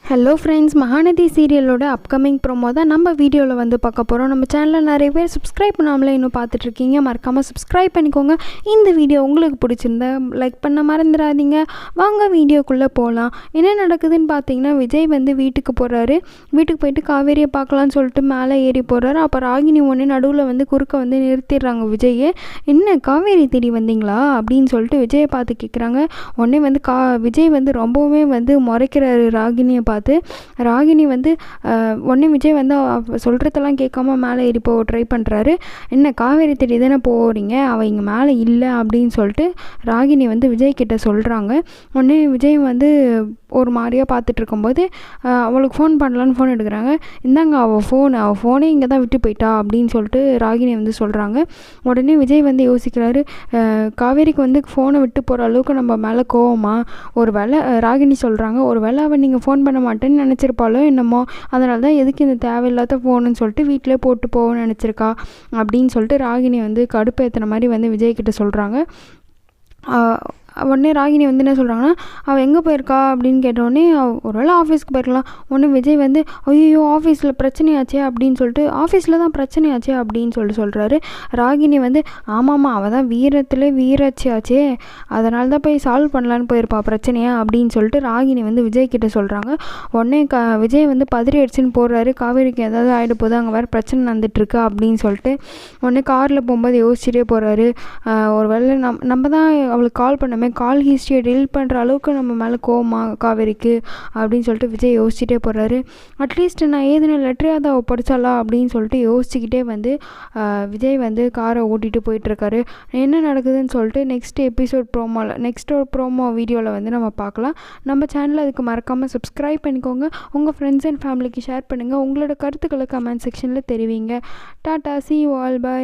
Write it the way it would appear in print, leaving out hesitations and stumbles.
Hello friends, Mahanadi சீரியலோட upcoming promo தான் நம்ம வீடியோவில் வந்து பார்க்க போகிறோம். நம்ம சேனலில் நிறைய பேர் சப்ஸ்கிரைப் பண்ணாமலே இன்னும் பார்த்துட்ருக்கீங்க. மறக்காமல் சப்ஸ்கிரைப் பண்ணிக்கோங்க. இந்த வீடியோ உங்களுக்கு பிடிச்சிருந்தா லைக் பண்ண மறந்துடாதீங்க. வாங்க வீடியோக்குள்ளே போகலாம். என்ன நடக்குதுன்னு பார்த்தீங்கன்னா, விஜய் வந்து வீட்டுக்கு போகிறாரு. வீட்டுக்கு போயிட்டு காவேரியை பார்க்கலான்னு சொல்லிட்டு மேலே ஏறி போகிறாரு. அப்போ ராகினி ஒன்று நடுவில் வந்து குறுக்க வந்து நிறுத்திடுறாங்க விஜயை. என்ன காவேரி தேடி வந்தீங்களா அப்படின்னு சொல்லிட்டு விஜயை பார்த்து கேட்குறாங்க. உடனே வந்து விஜய் வந்து ரொம்பவுமே வந்து முறைக்கிறாரு ராகினியை பார்த்து. ராகினி வந்து உடனே விஜய் வந்து சொல்கிறதெல்லாம் கேட்காம மேலே ஏறி போக ட்ரை பண்ணுறாரு. என்ன காவேரி தேடி தானே போகிறீங்க, அவள் இங்கே மேலே இல்லை அப்படின்னு சொல்லிட்டு ராகினி வந்து விஜய் கிட்ட சொல்கிறாங்க. உடனே விஜய் வந்து ஒரு மாதிரியாக பார்த்துட்டு இருக்கும்போது அவளுக்கு ஃபோன் பண்ணலான்னு ஃபோன் எடுக்கிறாங்க. இந்தாங்க அவள் ஃபோனே இங்கே தான் விட்டு போயிட்டா அப்படின்னு சொல்லிட்டு ராகினி வந்து சொல்கிறாங்க. உடனே விஜய் வந்து யோசிக்கிறாரு, காவேரிக்கு வந்து ஃபோனை விட்டு போகிற அளவுக்கு நம்ம மேலே கோவமா, ஒரு வேளை ராகினி சொல்கிறாங்க, ஒரு வேளை அவள் நீங்கள் ஃபோன் பண்ண மாட்டேன்னு நினச்சிருப்பாளோ என்னமோ, அதனால தான் எதுக்கு இந்த தேவையில்லாத ஃபோனுன்னு சொல்லிட்டு வீட்டிலே போட்டு போகணும்னு நினச்சிருக்கா அப்படின்னு சொல்லிட்டு ராகினி வந்து கடுப்பேற்றுன மாதிரி வந்து விஜய்கிட்ட சொல்கிறாங்க. உடனே ராகினி வந்து என்ன சொல்கிறாங்கன்னா, அவள் எங்கே போயிருக்கா அப்படின்னு கேட்டோடனே ஒரு வேளை ஆஃபீஸ்க்கு போயிருக்கலாம். உடனே விஜய் வந்து ஐயோ ஆஃபீஸில் பிரச்சனையாச்சே அப்படின்னு சொல்லிட்டு, ஆஃபீஸில் தான் பிரச்சனையாச்சே அப்படின்னு சொல்லிட்டு சொல்கிறாரு. ராகினி வந்து ஆமாம்மா அவள் தான் வீராட்சியாச்சே, அதனால தான் போய் சால்வ் பண்ணலான்னு போயிருப்பா பிரச்சனையா அப்படின்னு சொல்லிட்டு ராகினி வந்து விஜய் கிட்ட சொல்கிறாங்க. உடனே விஜய் வந்து பதறி அடிச்சுன்னு போடுறாரு. காவேரிக்கு ஏதாவது ஆகிட போது, அங்கே வேறு பிரச்சனை நடந்துட்டுருக்கு அப்படின்னு சொல்லிட்டு. உடனே காரில் போகும்போது யோசிச்சுட்டே போகிறாரு, ஒரு வேளை நம்ம தான் அவளுக்கு கால் பண்ண கால் ஹிஸ்ட்ரியை டெலிட் பண்ணுற அளவுக்கு நம்ம மேலே கோவமா காவேரிக்கு அப்படின்னு சொல்லிட்டு விஜய் யோசிச்சுட்டே போகிறாரு. அட்லீஸ்ட் நான் ஏதுன லெட்டரையாவது அவள் படித்தாளா அப்படின்னு சொல்லிட்டு யோசிச்சுக்கிட்டே வந்து விஜய் வந்து காரை ஓட்டிகிட்டு போயிட்டுருக்காரு. என்ன நடக்குதுன்னு சொல்லிட்டு நெக்ஸ்ட் ஒரு ப்ரோமோ வீடியோவில் வந்து நம்ம பார்க்கலாம். நம்ம சேனலில் அதுக்கு மறக்காமல் சப்ஸ்கிரைப் பண்ணிக்கோங்க. உங்கள் ஃப்ரெண்ட்ஸ் அண்ட் ஃபேமிலிக்கு ஷேர் பண்ணுங்கள். உங்களோட கருத்துக்களை கமெண்ட் செக்ஷனில் தெரிவிங்க. Tata, see you all, bye.